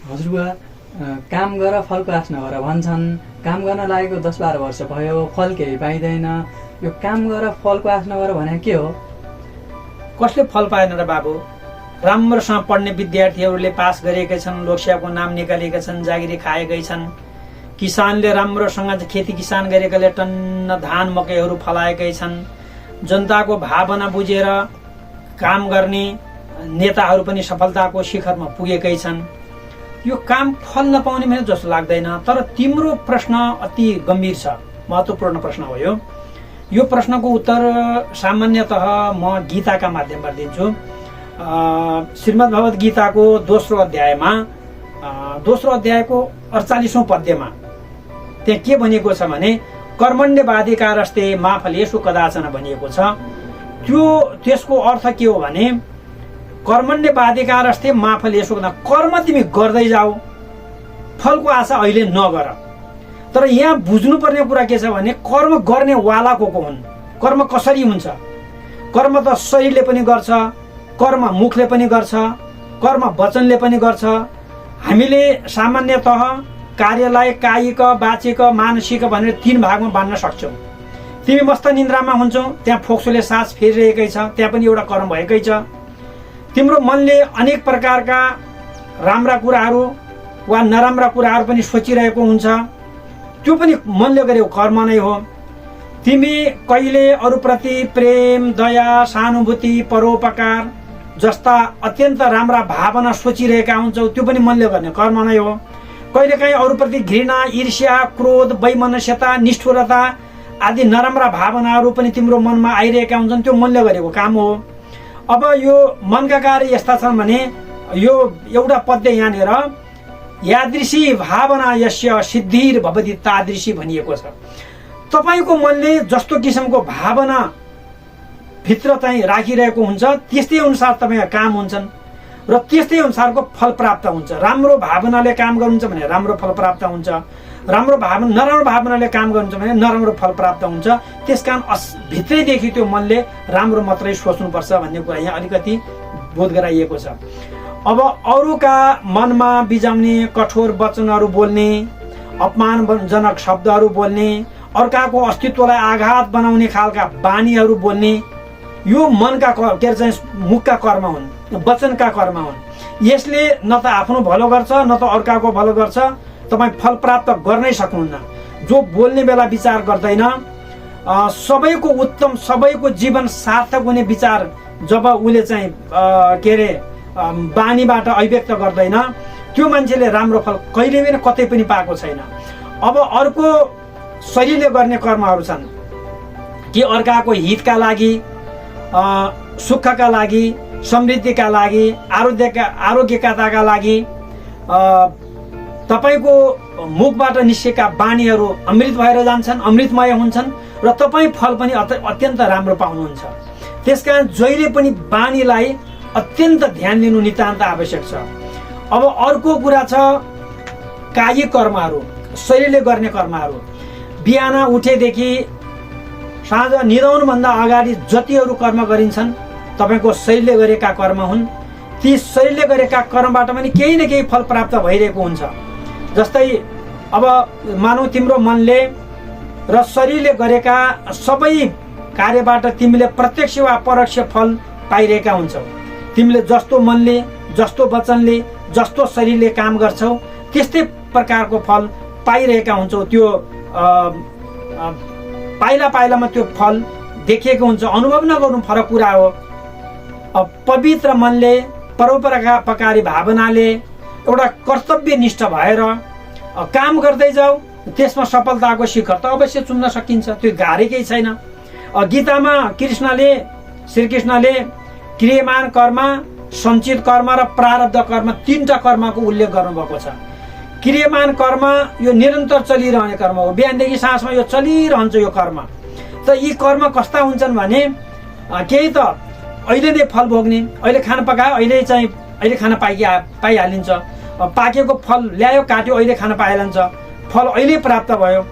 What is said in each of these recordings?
हजुरबा काम गर फलको आश नगर भन्छन्। काम गर्न लागेको 10-12 वर्ष भयो, फल केही पाइँदैन। यो काम गर फलको आश नगर भने के हो? कसले फल पाएन र बाबु? राम्रोसँग पढ्ने विद्यार्थीहरूले पास गरेका छन्, लोकसेवाको नाम निकालेका छन्, जागिरी खाएकै छन्। किसानले राम्रोसँग खेती किसान गरेकाले टन्न धान मकैहरू फलाएकै छन्। जनताको भावना बुझेर काम गर्ने नेताहरू पनि सफलताको शिखरमा पुगेकै छन्। यो काम फल नपाउने भने जस्तो लाग्दैन। तर तिम्रो प्रश्न अति गम्भीर छ, महत्त्वपूर्ण प्रश्न हो यो। यो प्रश्नको उत्तर सामान्यतः म गीताका माध्यमबाट दिन्छु। श्रीमद् भगवत गीताको दोस्रो अध्यायमा दोस्रो अध्यायको 48औं पद्यमा त्यहाँ के भनिएको छ भने कर्मण्यवाधिकारस्ते मा फलेषु कदाचन भनिएको छ। त्यसको अर्थ के हो भने कर्मण्यवाधिकारस्ते मा फलेषु, कर्म तिमी गर्दै जाऊ, फलको आशा अहिले नगर। तर यहाँ बुझ्नुपर्ने कुरा के छ भने कर्म गर्ने वाला को हुन्? कर्म कसरी हुन्छ? कर्म त शरीरले पनि गर्छ, कर्म मुखले पनि गर्छ, कर्म वचनले पनि गर्छ। हामीले सामान्यतः कार्यलाई कायिक, वाचिक, मानसिक भनेर 3 भागमा बाँड्न सक्छौँ। तिमी मस्त निन्द्रामा हुन्छौ, त्यहाँ फोक्सोले सास फेरिरहेकै छ, त्यहाँ पनि एउटा कर्म भएकै छ। तिम्रो मनले अनेक प्रकारका राम्रा कुराहरू वा नराम्रा कुराहरू पनि सोचिरहेको हुन्छ, त्यो पनि मनले गरेको कर्म नै हो। तिमी कहिले अरूप्रति प्रेम, दया, सहानुभूति, परोपकार जस्ता अत्यन्त राम्रा भावना सोचिरहेका हुन्छौ, त्यो पनि मनले गर्ने कर्म नै हो। कहिलेकाहीँ अरूप्रति घृणा, ईर्ष्या, क्रोध, वैमनस्यता, निष्ठुरता आदि नराम्रा भावनाहरू पनि तिम्रो मनमा आइरहेका हुन्छन्, त्यो मनले गरेको काम हो। अब यो मनका कार्य यस्ता छन् भने यो एउटा पद्य यहाँनिर यादृशी भावना यस्य सिद्धिर भवति तादृशी भनिएको छ। तपाईको मनले जस्तो किसिमको भावना भित्र चाहिँ राखिरहेको हुन्छ त्यस्तै अनुसार तपाईका काम हुन्छन् र त्यस्तै अनुसारको फल प्राप्त हुन्छ। राम्रो भावनाले काम गर्नुहुन्छ भने राम्रो फल प्राप्त हुन्छ, नराम्रो भावनाले काम गर्नुहुन्छ भने नराम्रो फल प्राप्त हुन्छ। त्यसकारण भित्रैदेखि त्यो मनले राम्रो मात्रै सोच्नुपर्छ भन्ने कुरा यहाँ अलिकति बोध गराइएको छ। अब अरूका मनमा बिजाउने कठोर वचनहरू बोल्ने, अपमानजनक शब्दहरू बोल्ने, अर्काको अस्तित्वलाई आघात बनाउने खालका बानीहरू बोल्ने, यो मनका के अरे मुखका कर्म हुन्, वचनका कर्म हुन्। यसले न त आफ्नो भलो गर्छ न त अर्काको भलो गर्छ। तपाईँ फल प्राप्त गर्नै सक्नुहुन्न। जो बोल्ने बेला विचार गर्दैन, सबैको उत्तम, सबैको जीवन सार्थक हुने विचार जब उसले चाहिँ के अरे बानीबाट अभिव्यक्त गर्दैन, त्यो मान्छेले राम्रो फल कहिले पनि कतै पनि पाएको छैन। अब अर्को शरीरले गर्ने कर्महरू छन् कि अर्काको हितका लागि, सुखका लागि, समृद्धिका लागि, आरोग्यकताका लागि तपाईको मुखबाट निस्केका बानीहरू अमृत भएर जान्छन्, अमृतमय हुन्छन् र तपाईँ फल पनि अत्यन्त राम्रो पाउनुहुन्छ। त्यसकारण जहिले पनि बानीलाई अत्यन्त ध्यान दिनु नितान्त आवश्यक छ। अब अर्को कुरा छ कायिक कर्महरू, शरीरले गर्ने कर्महरू। बिहान उठेदेखि साँझ निदाउनुभन्दा अगाडि जतिहरू कर्म गरिन्छन् तपाईको शरीरले गरेका कर्म हुन्। ती शरीरले गरेका कर्मबाट पनि केही न केही फल प्राप्त भइरहेको हुन्छ। जस्तै अब मानौ तिम्रो मनले र शरीरले गरेका सबै कार्यबाट तिमीले प्रत्यक्ष वा परोक्ष फल पाइरहेका हुन्छौ। तिमीले जस्तो मनले, जस्तो वचनले, जस्तो शरीरले काम गर्छौ त्यस्तै प्रकारको फल पाइरहेका हुन्छौ। त्यो पाइला पाइलामा त्यो फल देखिएको हुन्छ, अनुभव नगर्नु फरक कुरा हो। पवित्र मनले, परोपकारी भावनाले, एउटा कर्तव्यनिष्ठ भएर काम गर्दै जाऊ, त्यसमा सफलताको शिखर त अवश्य चुम्न सकिन्छ, त्यो गाह्रै केही छैन। गीतामा श्रीकृष्णले क्रियमान कर्म, सञ्चित कर्म र प्रारब्ध कर्म 3टा कर्मको उल्लेख गर्नुभएको छ। क्रियमान कर्म यो निरन्तर चलिरहने कर्म हो, बिहानदेखि साँझमा यो चलिरहन्छ यो कर्म। त यी कर्म कस्ता हुन्छन् भने केही त अहिले नै फल भोग्ने, अहिले खाना पकायो अहिले खाना पाइहालिन्छ, पाकेको फल ल्यायो काट्यो अहिले खाना पाइहालिन्छ, फल अहिले प्राप्त भयो।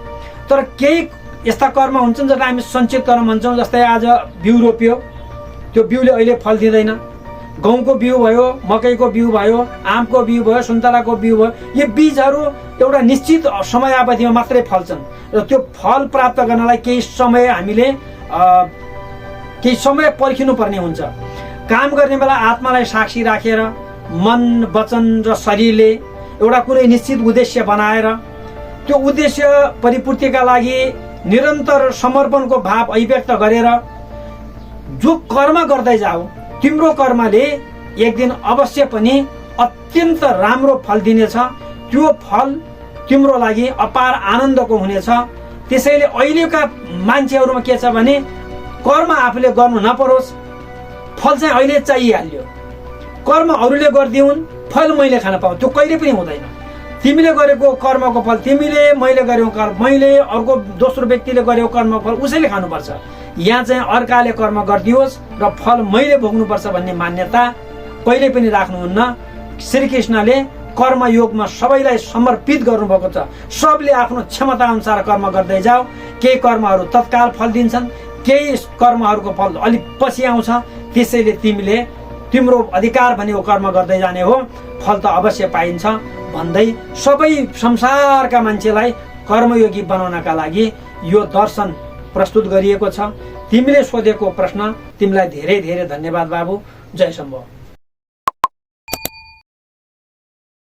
तर केही यस्ता कर्म हुन्छन् जसलाई हामी सञ्चित कर्म भन्छौँ। जस्तै आज बिउ रोप्यो, त्यो बिउले अहिले फल दिँदैन, गहुँको बिउ भयो, मकैको बिउ भयो, आमको बिउ भयो, सुन्तलाको बिउ भयो, यो बीजहरू एउटा निश्चित समयावधिमा मात्रै फल्छन् र त्यो फल प्राप्त गर्नलाई केही समय पर्खिनु पर्ने हुन्छ। काम गर्ने बेला आत्मालाई साक्षी राखेर मन, वचन र शरीरले एउटा कुनै निश्चित उद्देश्य बनाएर त्यो उद्देश्य परिपूर्तिका लागि निरन्तर समर्पणको भाव अभिव्यक्त गरेर जो कर्म गर्दै जाऊ, तिम्रो कर्मले एक दिन अवश्य पनि अत्यन्त राम्रो फल दिनेछ। त्यो फल तिम्रो लागि अपार आनन्दको हुनेछ। त्यसैले अहिलेका मान्छेहरूमा के छ भने कर्म आफूले गर्नु नपरोस्, फल चाहिँ अहिले चाहिहाल्यो। कर्म अरूले गरिदिउन्, फल मैले खान पाऊँ, त्यो कहिले पनि हुँदैन। तिमीले गरेको कर्मको फल मैले गरेको कर्म मैले, अर्को दोस्रो व्यक्तिले गरेको कर्मको फल उसैले खानुपर्छ। यहाँ चाहिँ अर्काले कर्म गरिदियोस् र फल मैले भोग्नुपर्छ भन्ने मान्यता कहिले पनि राख्नुहुन्न। श्रीकृष्णले कर्मयोगमा सबैलाई समर्पित गर्नुभएको छ। सबले आफ्नो क्षमता अनुसार कर्म गर्दै जाऊ। केही कर्महरू तत्काल फल दिन्छन्, केही कर्महरूको फल अलिक पछि आउँछ। त्यसैले तिम्रो अधिकार भनेको कर्म गर्दै जाने हो, फल त अवश्य पाइन्छ भन्दै सबै संसारका मान्छेलाई कर्मयोगी बनाउनका लागि यो दर्शन प्रस्तुत गरिएको छ। तिमीले सोधेको प्रश्न तिमीलाई धेरै धेरै धन्यवाद बाबु। जय शम्भो।